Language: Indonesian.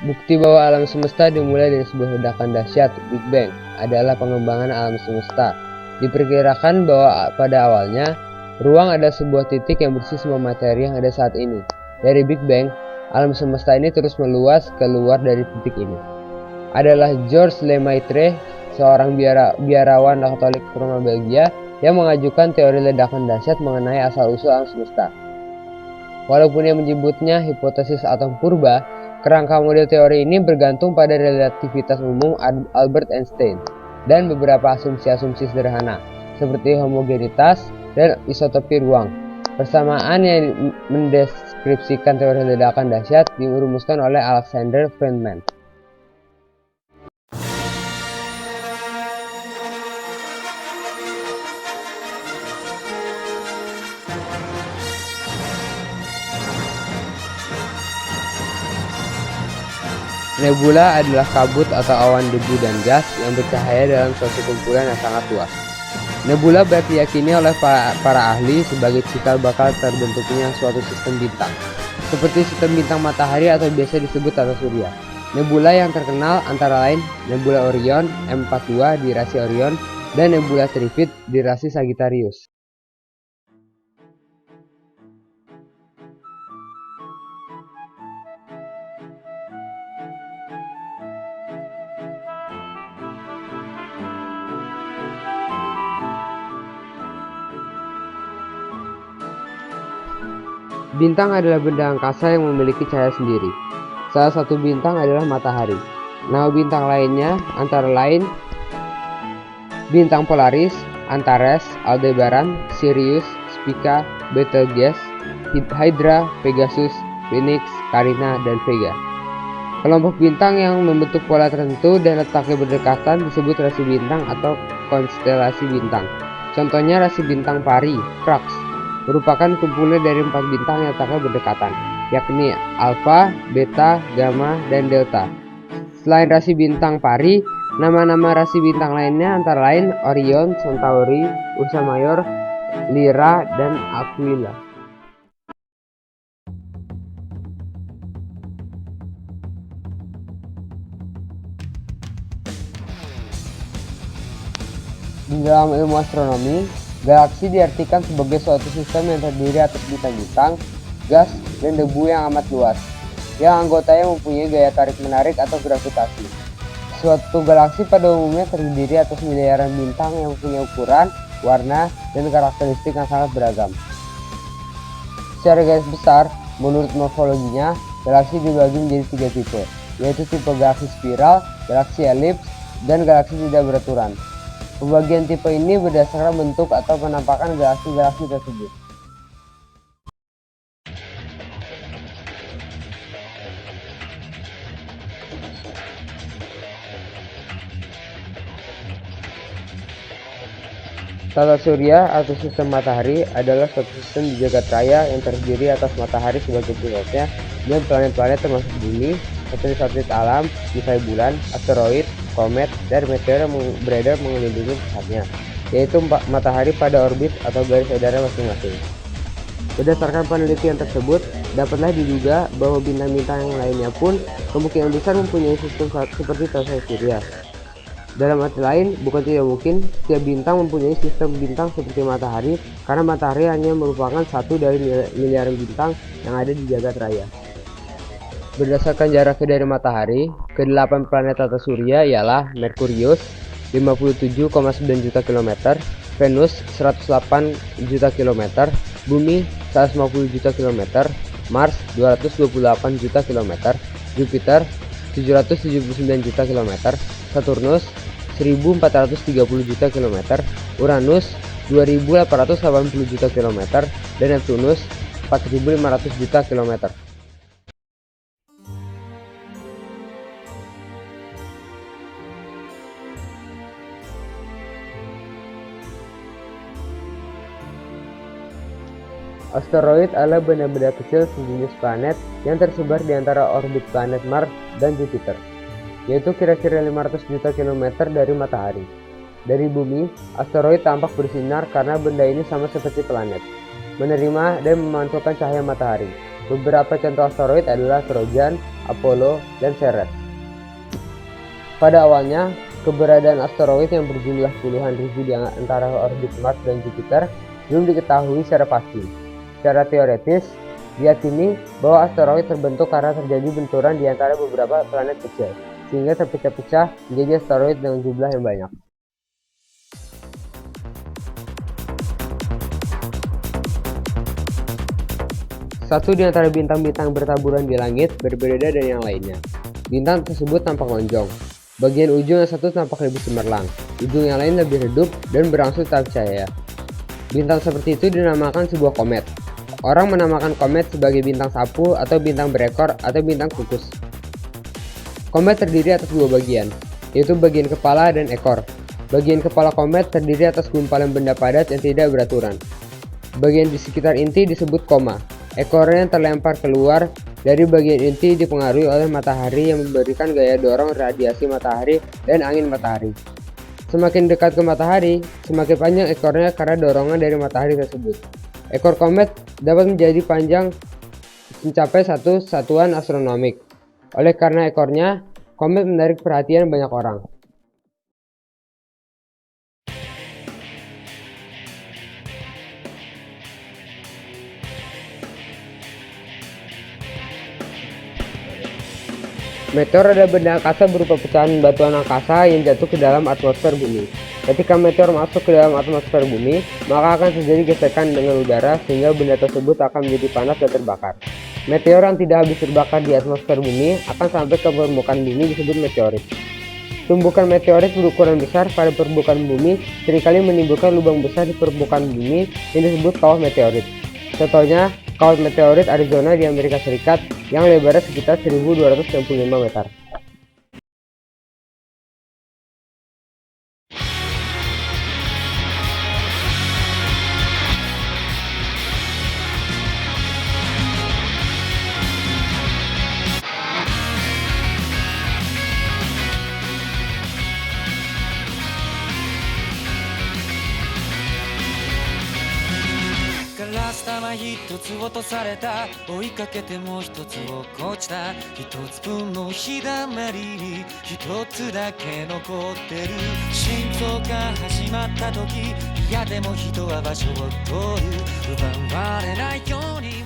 Bukti bahwa alam semesta dimulai dari sebuah ledakan dahsyat, Big Bang, adalah pengembangan alam semesta. Diperkirakan bahwa pada awalnya, ruang adalah sebuah titik yang berisi semua materi yang ada saat ini. Dari Big Bang, alam semesta ini terus meluas keluar dari titik ini. Adalah Georges Lemaitre, seorang biarawan Katolik Roma Belgia, yang mengajukan teori ledakan dahsyat mengenai asal-usul alam semesta. Walaupun ia menyebutnya hipotesis atom purba, kerangka model teori ini bergantung pada relativitas umum Albert Einstein dan beberapa asumsi-asumsi sederhana, seperti homogenitas dan isotopi ruang. Persamaan yang mendeskripsikan teori ledakan dahsyat dirumuskan oleh Alexander Feynman. Nebula adalah kabut atau awan debu dan gas yang bercahaya dalam suatu kumpulan yang sangat luas. Nebula diyakini oleh para ahli sebagai cikal bakal terbentuknya suatu sistem bintang, seperti sistem bintang matahari atau biasa disebut tata surya. Nebula yang terkenal antara lain Nebula Orion M42 di rasi Orion dan Nebula Trifid di rasi Sagittarius. Bintang adalah benda angkasa yang memiliki cahaya sendiri. Salah satu bintang adalah matahari. Nama bintang lainnya antara lain bintang Polaris, Antares, Aldebaran, Sirius, Spica, Betelgeuse, Hydra, Pegasus, Phoenix, Carina, dan Vega. Kelompok bintang yang membentuk pola tertentu dan letaknya berdekatan disebut rasi bintang atau konstelasi bintang. Contohnya rasi bintang Pari, Crux, merupakan kumpulan dari 4 bintang yang letaknya berdekatan, yakni Alpha, Beta, Gamma, dan Delta. Selain rasi bintang Pari, nama-nama rasi bintang lainnya antara lain Orion, Centauri, Ursa Major, Lyra, dan Aquila. Di dalam ilmu astronomi, galaksi diartikan sebagai suatu sistem yang terdiri atas bintang-bintang, gas, dan debu yang amat luas, yang anggotanya mempunyai gaya tarik-menarik atau gravitasi. Suatu galaksi pada umumnya terdiri atas miliaran bintang yang mempunyai ukuran, warna, dan karakteristik yang sangat beragam. Secara garis besar, menurut morfologinya, galaksi dibagi menjadi 3 tipe, yaitu tipe galaksi spiral, galaksi elips, dan galaksi tidak beraturan. Pembagian tipe ini berdasarkan bentuk atau penampakan galaksi-galaksi tersebut. Tata surya atau sistem matahari adalah suatu sistem di jagat raya yang terdiri atas matahari sebagai pusatnya dan planet-planet termasuk bumi, satelit-satelit alam, misalnya bulan, asteroid, komet, dan meteor yang beredar mengelilingi pusatnya, yaitu matahari pada orbit atau garis edarnya masing-masing. Berdasarkan penelitian tersebut, dapatlah diduga bahwa bintang-bintang yang lainnya pun kemungkinan besar mempunyai sistem seperti tata surya. Dalam arti lain, bukan tidak mungkin setiap bintang mempunyai sistem bintang seperti matahari, karena matahari hanya merupakan satu dari miliaran bintang yang ada di jagat raya. Berdasarkan jaraknya dari matahari, ke-8 planet tata surya ialah Merkurius 57,9 juta kilometer, Venus 108 juta kilometer, Bumi 150 juta kilometer, Mars 228 juta kilometer, Jupiter 779 juta kilometer, Saturnus 1430 juta kilometer, Uranus 2880 juta kilometer, dan Neptunus 4500 juta kilometer. Asteroid adalah benda-benda kecil sejenis planet yang tersebar di antara orbit planet Mars dan Jupiter, yaitu kira-kira 500 juta kilometer dari matahari. Dari bumi, asteroid tampak bersinar karena benda ini sama seperti planet, menerima dan memantulkan cahaya matahari. Beberapa contoh asteroid adalah Trojan, Apollo, dan Ceres. Pada awalnya, keberadaan asteroid yang berjumlah puluhan ribu di antara orbit Mars dan Jupiter belum diketahui secara pasti. Secara teoretis, diyakini bahwa asteroid terbentuk karena terjadi benturan di antara beberapa planet kecil, sehingga terpecah-pecah menjadi asteroid dengan jumlah yang banyak. Satu di antara bintang-bintang bertaburan di langit berbeda dari yang lainnya. Bintang tersebut tampak lonjong. Bagian ujung yang satu tampak lebih cemerlang, ujung yang lain lebih redup dan berangsur tanpa cahaya. Bintang seperti itu dinamakan sebuah komet. Orang menamakan komet sebagai bintang sapu atau bintang berekor atau bintang kukus. Komet terdiri atas dua bagian, yaitu bagian kepala dan ekor. Bagian kepala komet terdiri atas gumpalan benda padat yang tidak beraturan. Bagian di sekitar inti disebut koma. Ekornya yang terlempar keluar dari bagian inti dipengaruhi oleh matahari yang memberikan gaya dorong radiasi matahari dan angin matahari. Semakin dekat ke matahari, semakin panjang ekornya karena dorongan dari matahari tersebut. Ekor komet dapat menjadi panjang mencapai 1 satuan astronomik. Oleh karena ekornya, komet menarik perhatian banyak orang. Meteor adalah benda angkasa berupa pecahan batuan angkasa yang jatuh ke dalam atmosfer bumi. Ketika meteor masuk ke dalam atmosfer bumi, maka akan terjadi gesekan dengan udara sehingga benda tersebut akan menjadi panas dan terbakar. Meteor yang tidak habis terbakar di atmosfer bumi akan sampai ke permukaan bumi disebut meteorit. Tumbukan meteorit berukuran besar pada permukaan bumi seringkali menimbulkan lubang besar di permukaan bumi yang disebut kawah meteorit. Contohnya, kawah meteorit Arizona di Amerika Serikat yang lebarnya sekitar 1265 meter.ガラス玉一つ落とされた追いかけてもう一つ落っこちた一つ分の日だまりに一つだけ残ってる心臓が始まった時いやでも人は場所を取る奪われないように